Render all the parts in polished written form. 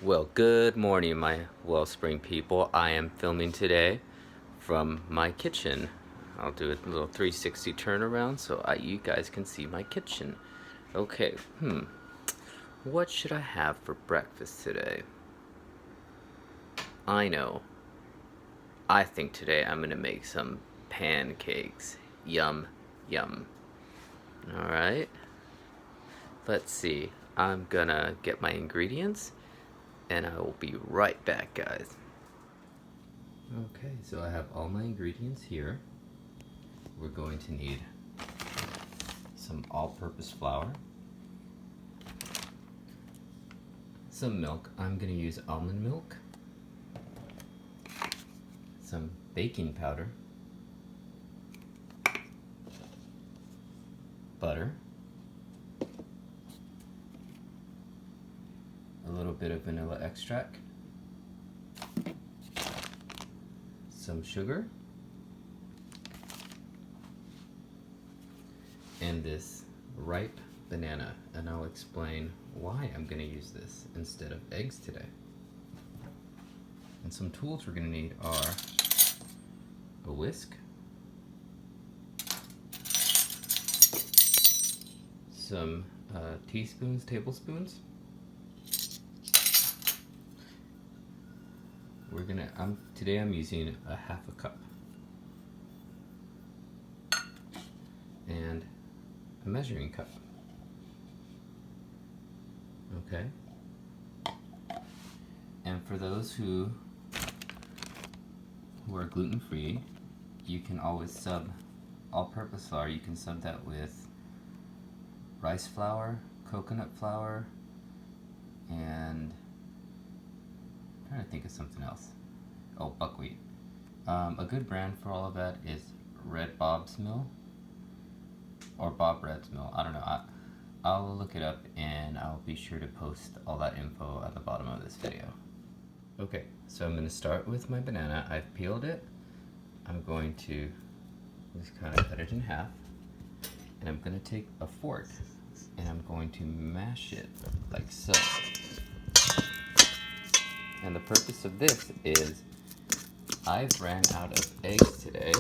Well, good morning, my Wellspring people. I am filming today from my kitchen. I'll do a little 360 turnaround so you guys can see my kitchen. Okay, what should I have for breakfast today? I know. I think today I'm gonna make some pancakes. Yum, yum. Alright, let's see. I'm gonna get my ingredients and I will be right back, guys. Okay, so I have all my ingredients here. We're going to need some all-purpose flour, some milk. I'm going to use almond milk, some baking powder, butter, a little bit of vanilla extract, some sugar, and this ripe banana, and I'll explain why I'm going to use this instead of eggs today. And some tools we're going to need are a whisk, some teaspoons, tablespoons. Today I'm using a half a cup, and a measuring cup. Okay. And for those who are gluten-free, you can always sub all-purpose flour. You can sub that with rice flour, coconut flour, and I'm trying to think of something else. Oh, buckwheat. A good brand for all of that is Red Bob's Mill or Bob Red's Mill. I don't know. I'll look it up and I'll be sure to post all that info at the bottom of this video. Okay, so I'm going to start with my banana. I've peeled it. I'm going to just kind of cut it in half, and I'm going to take a fork and I'm going to mash it like so. And the purpose of this is I've ran out of eggs today,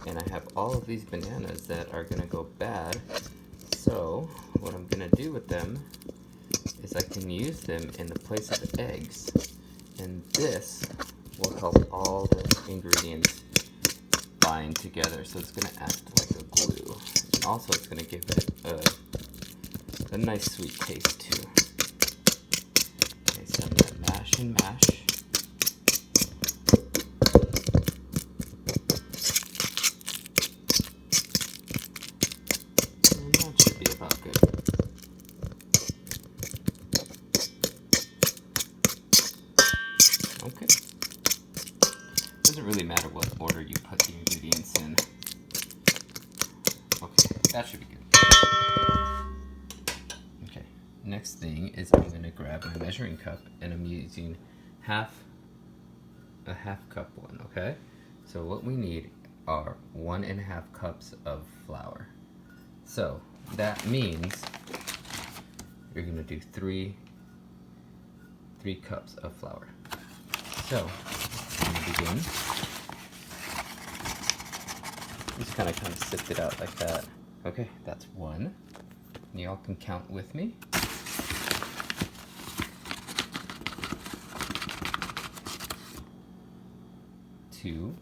and I have all of these bananas that are going to go bad. So what I'm going to do with them is I can use them in the place of eggs, and this will help all the ingredients bind together, so it's going to act like a glue, and also it's going to give it a nice sweet taste too. Okay, so I'm going to mash and mash. And that should be about good. Okay. Doesn't really matter what order you put the ingredients in. Okay, that should be good. Okay, next thing is I'm going to grab my measuring cup, and I'm using a half cup one, okay? So what we need are 1.5 cups of flour. So that means you're going to do three cups of flour. So I'm going to begin. Just kind of sift it out like that. Okay, that's one. And y'all can count with me. 2.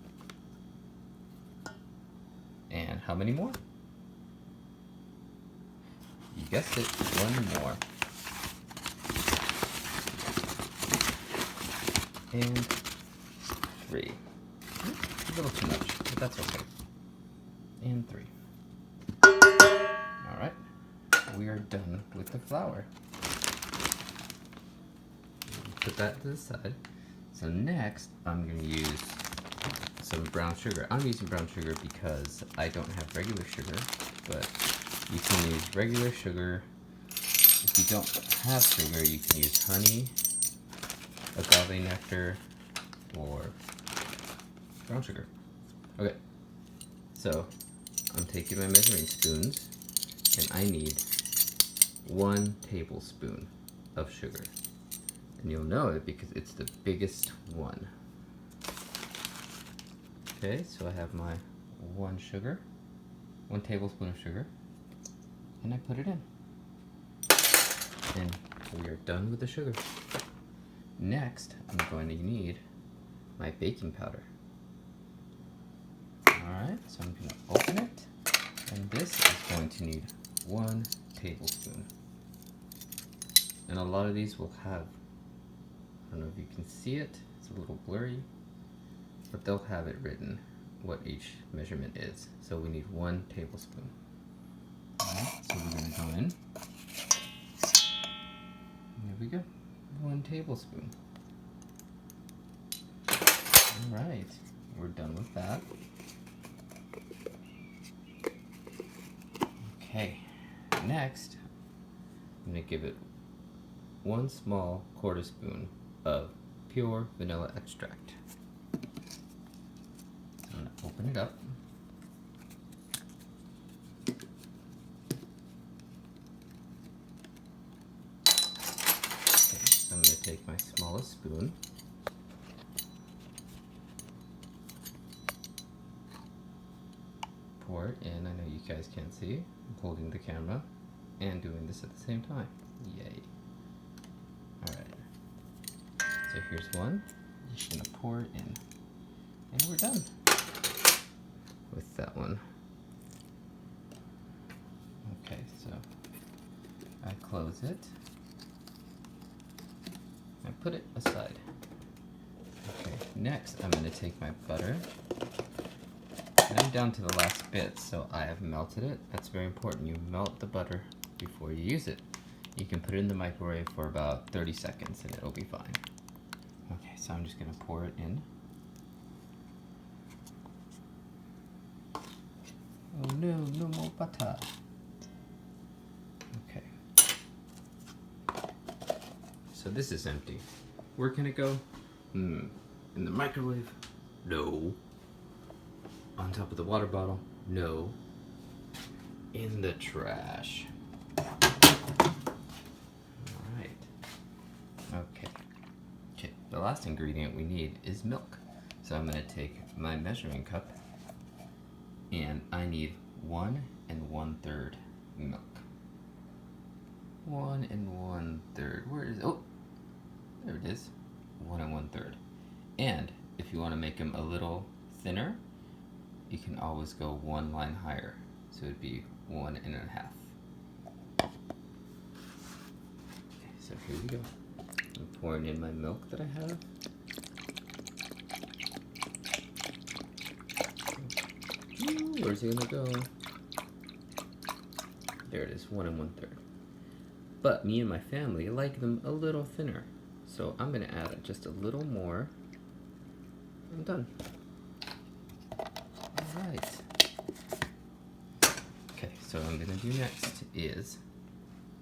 And how many more? You guessed it, 1 more. And 3. A little too much, but that's okay. And 3. Alright, we are done with the flour. Put that to the side. So next, I'm going to use some brown sugar. I'm using brown sugar because I don't have regular sugar, but you can use regular sugar. If you don't have sugar, you can use honey, agave nectar, or brown sugar. Okay, so I'm taking my measuring spoons, and I need 1 tablespoon of sugar. And you'll know it because it's the biggest one. Okay, so I have my 1 tablespoon of sugar, and I put it in. And we are done with the sugar. Next, I'm going to need my baking powder. Alright, so I'm going to open it, and this is going to need 1 tablespoon. And a lot of these will have, I don't know if you can see it, it's a little blurry, but they'll have it written what each measurement is. So we need 1 tablespoon. Alright, so we're going to go in. There we go, 1 tablespoon. Alright, we're done with that. Okay, next, I'm going to give it 1 small quarter spoon of pure vanilla extract. So I'm going to open it up. Okay, so I'm going to take my smallest spoon. Pour it in. I know you guys can't see. I'm holding the camera and doing this at the same time. Yay. Alright. So here's 1. Just gonna pour it in. And we're done with that one. Okay, so I close it. I put it aside. Okay, next I'm gonna take my butter. And I'm down to the last bit, so I have melted it. That's very important. You melt the butter before you use it. You can put it in the microwave for about 30 seconds and it'll be fine. Okay, so I'm just gonna pour it in. Oh no, no more butter. Okay. So this is empty. Where can it go? In the microwave? No. On top of the water bottle? No. In the trash. Alright. Okay. Okay, the last ingredient we need is milk. So I'm going to take my measuring cup, and I need 1 1/3 milk. 1 1/3. Where is it? Oh, there it is. 1 1/3. And if you want to make them a little thinner, you can always go 1 line higher. So it'd be 1 1/2. Okay, so here we go. I'm pouring in my milk that I have. Ooh, where's it gonna go? There it is, 1 1/3. But me and my family like them a little thinner. So I'm gonna add just a little more. I'm done. Alright. Okay, so what I'm gonna do next is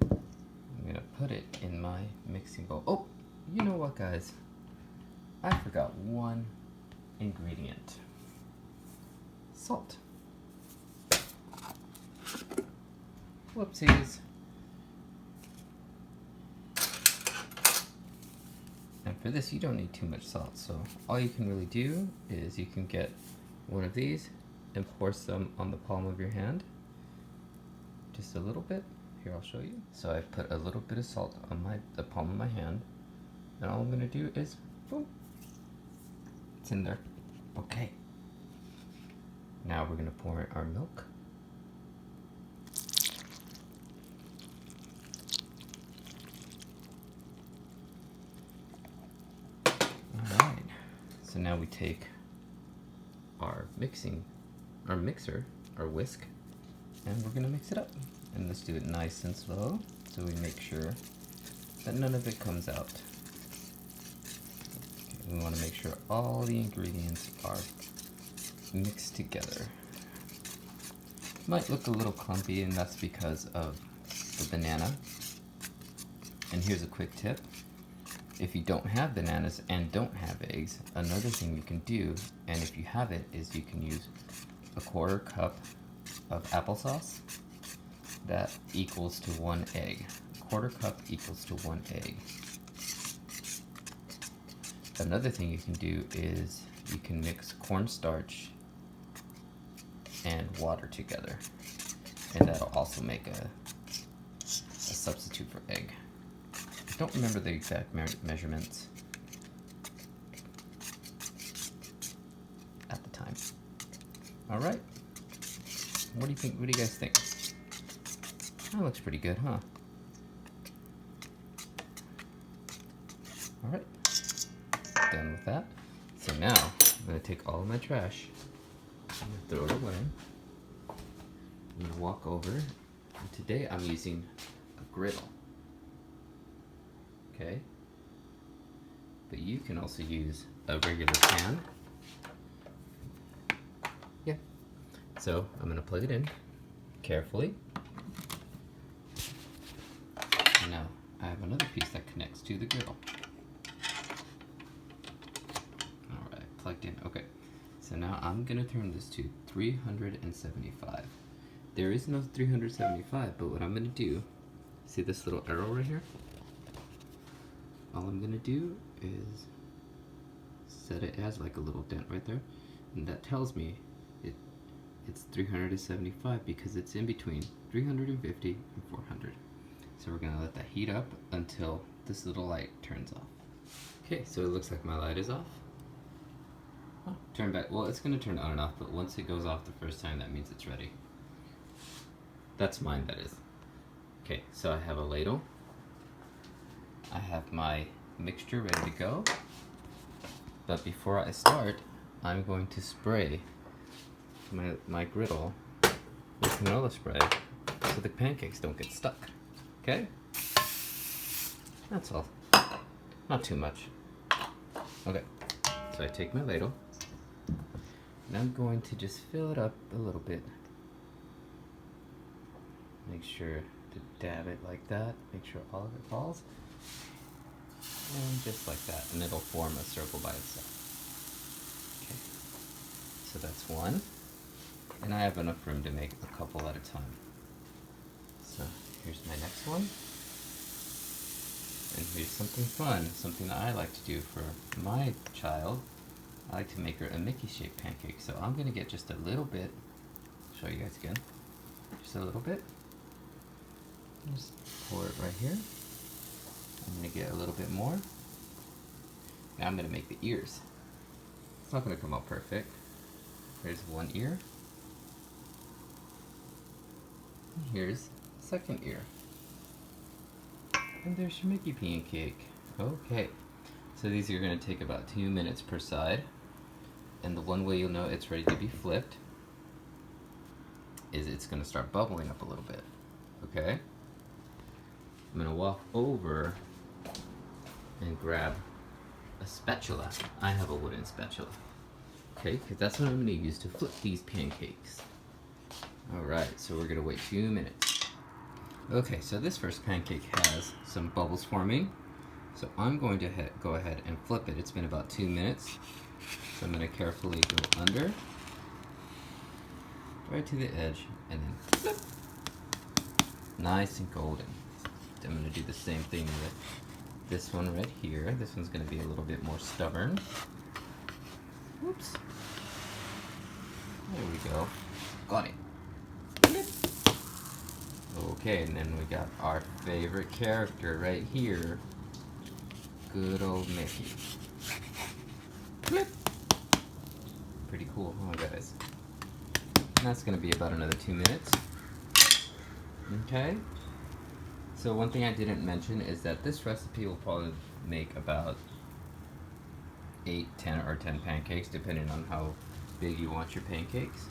I'm gonna put it in my mixing bowl. Oh, you know what, guys? I forgot 1 ingredient. Salt. Whoopsies. And for this, you don't need too much salt, so all you can really do is you can get 1 of these and pour some on the palm of your hand. Just a little bit. Here, I'll show you. So I've put a little bit of salt on the palm of my hand, and all I'm gonna do is, boom, it's in there. Okay. Now we're gonna pour in our milk. Alright, so now we take our mixer, our whisk, and we're gonna mix it up. And let's do it nice and slow so we make sure that none of it comes out. Okay, we want to make sure all the ingredients are mixed together. Might look a little clumpy, and that's because of the banana. And here's a quick tip. If you don't have bananas and don't have eggs, another thing you can do, and if you have it, is you can use a 1/4 cup of applesauce. That equals to 1 egg. 1/4 cup equals to 1 egg. another thing you can do is you can mix cornstarch and water together, and that'll also make a substitute for egg. I don't remember the exact measurements at the time. All right, what do you think? What do you guys think? That looks pretty good, huh? All right, done with that. So now I'm gonna take all of my trash, I'm gonna throw it away. I'm gonna walk over, and today I'm using a griddle. Okay, but you can also use a regular pan. Yeah, so I'm gonna plug it in carefully. Now I have another piece that connects to the griddle. Alright, plugged in. Okay, so now I'm gonna turn this to 375. There is no 375, but what I'm gonna do, see this little arrow right here? All I'm gonna do is set it as like a little dent right there, and that tells me it's 375 because it's in between 350 and 400. So we're gonna let that heat up until this little light turns off. Okay, so it looks like my light is off. Oh, turn back, well, it's gonna turn on and off, but once it goes off the first time, that means it's ready. That's mine, that is. Okay, so I have a ladle. I have my mixture ready to go. But before I start, I'm going to spray my griddle with canola spray so the pancakes don't get stuck. Okay? That's all. Not too much. Okay, so I take my ladle and I'm going to just fill it up a little bit. Make sure to dab it like that. Make sure all of it falls. And just like that, and it'll form a circle by itself. Okay, so that's one. And I have enough room to make a couple at a time. So here's my next one. And here's something fun, something that I like to do for my child. I like to make her a Mickey-shaped pancake. So I'm gonna get just a little bit. Show you guys again. Just a little bit. Just pour it right here. I'm gonna get a little bit more. Now I'm gonna make the ears. It's not gonna come out perfect. Here's one ear. And here's the second ear. And there's your Mickey pancake. Okay, so these are gonna take about 2 minutes per side. And the one way you'll know it's ready to be flipped is it's gonna start bubbling up a little bit. Okay? I'm gonna walk over and grab a spatula. I have a wooden spatula. Okay, because that's what I'm gonna use to flip these pancakes. Alright, so we're gonna wait 2 minutes. Okay, so this first pancake has some bubbles forming. So I'm going to go ahead and flip it. It's been about 2 minutes. So I'm gonna carefully go under, right to the edge, and then flip. Nice and golden. I'm going to do the same thing with this one right here. This one's going to be a little bit more stubborn. Oops. There we go. Got it. Okay, and then we got our favorite character right here. Good old Mickey. Flip. Pretty cool, huh, guys? And that's going to be about another 2 minutes. Okay. So one thing I didn't mention is that this recipe will probably make about 8, 10, or 10 pancakes, depending on how big you want your pancakes.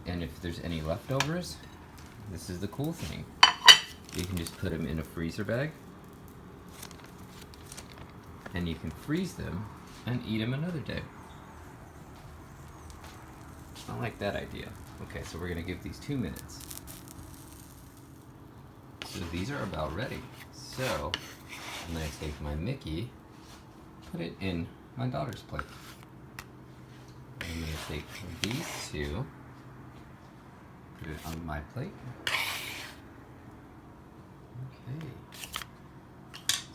And if there's any leftovers, this is the cool thing. You can just put them in a freezer bag, and you can freeze them and eat them another day. I like that idea. Okay, so we're gonna give these 2 minutes. So these are about ready. So I'm gonna take my Mickey, put it in my daughter's plate. I'm gonna take these two, put it on my plate. Okay.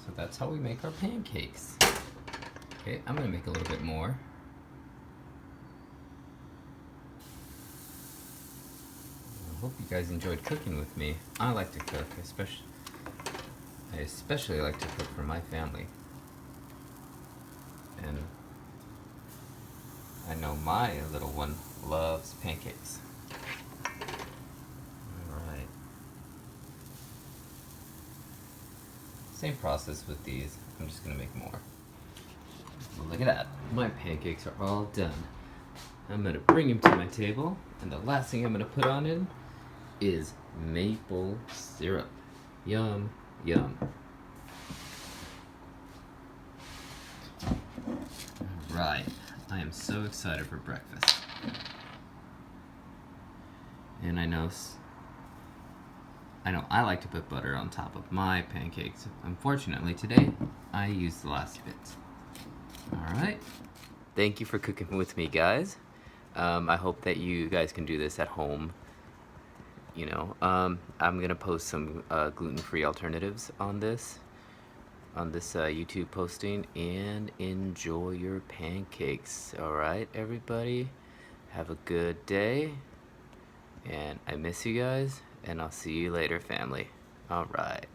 So that's how we make our pancakes. Okay, I'm gonna make a little bit more. I hope you guys enjoyed cooking with me. I like to cook, I especially like to cook for my family. And I know my little one loves pancakes. Alright. Same process with these. I'm just gonna make more. Well, look at that. My pancakes are all done. I'm gonna bring them to my table, and the last thing I'm gonna put on it is maple syrup. Yum, yum. Right, I am so excited for breakfast. And I know I like to put butter on top of my pancakes. Unfortunately, today I used the last bit. Alright. Thank you for cooking with me, guys. I hope that you guys can do this at home. You know, I'm gonna post some gluten-free alternatives on this YouTube posting, and enjoy your pancakes. Alright, everybody, have a good day, and I miss you guys, and I'll see you later, family. Alright.